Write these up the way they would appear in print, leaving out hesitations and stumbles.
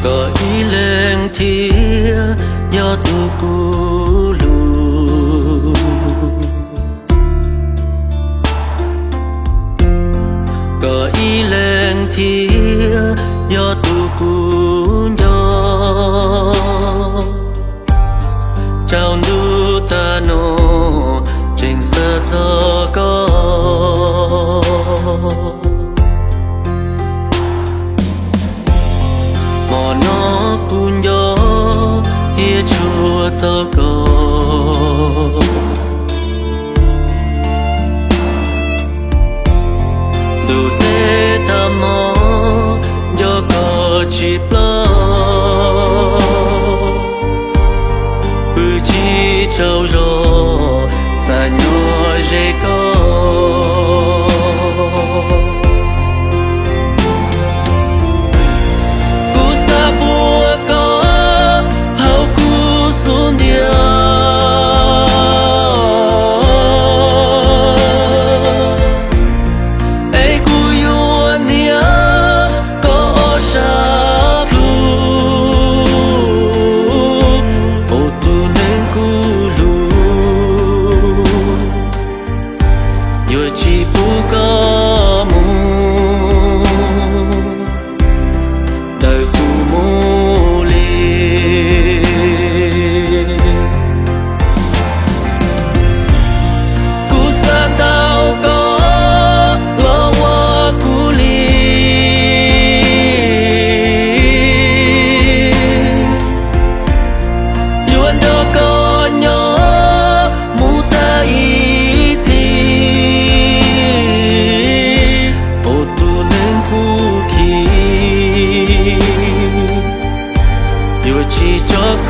ก็อีแรงเทียยอดตูกูลูก็อีแรงเทียยอดตูกูยอเจ้าดูตาโนจิงเสอก็มอนอกุญยอเฮียชัวก็ดูเตตามอยอก็จีบลอปือจีเจ้ารอสายโนเจก็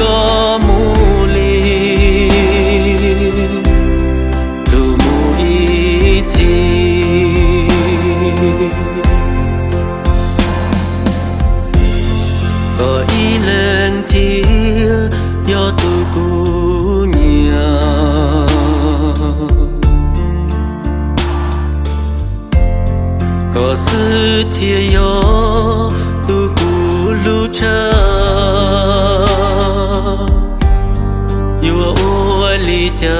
ก็มูลีดูมูอีทีก็อีแรงเทียอดตูกูเนียก็ซื้อเทียยอตูกูลูเชอยู่อวยลีเจอ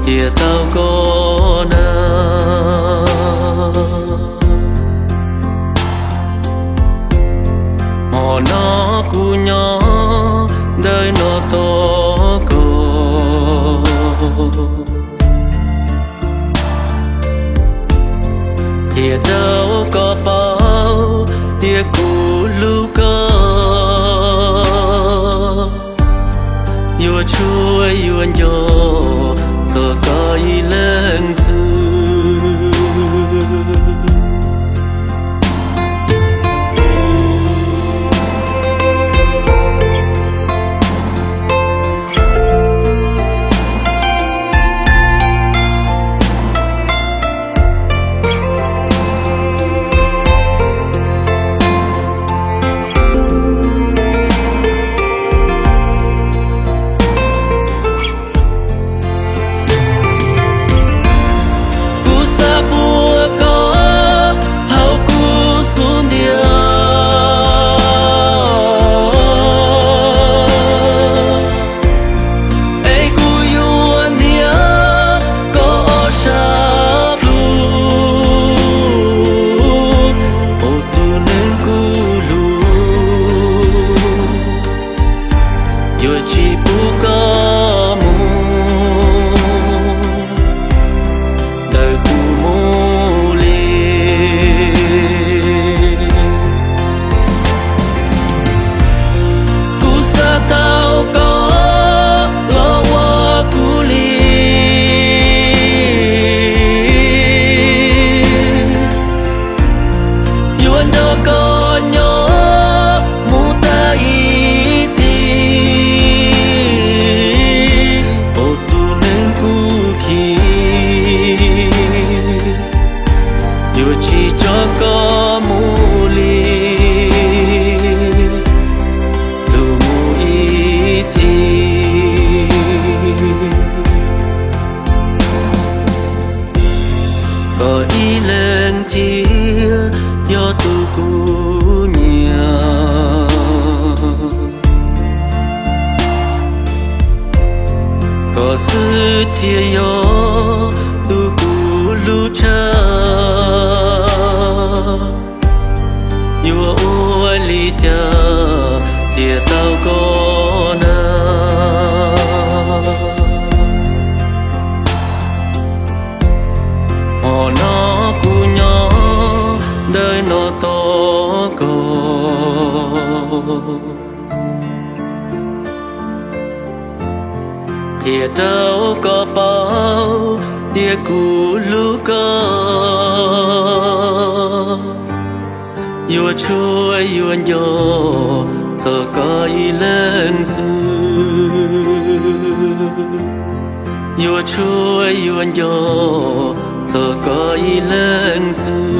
เทียเต้าก็นาหอนอกูยอได้นอตอก็เทียเต้าก็เป่าเทียกูลูกก็อยู่ช่วยอยู่อันโยตัวก็อีเลิงซื้อ铁哟，路古路车，有我离家，跌倒过呢。哦，那姑娘đời nó to có Địa trao có bao địa cũ lũ có Yêu chúa yêu anh yo Sợ có ý lên sư Yêu chúa yêu anh yo Sợ có ý lên sư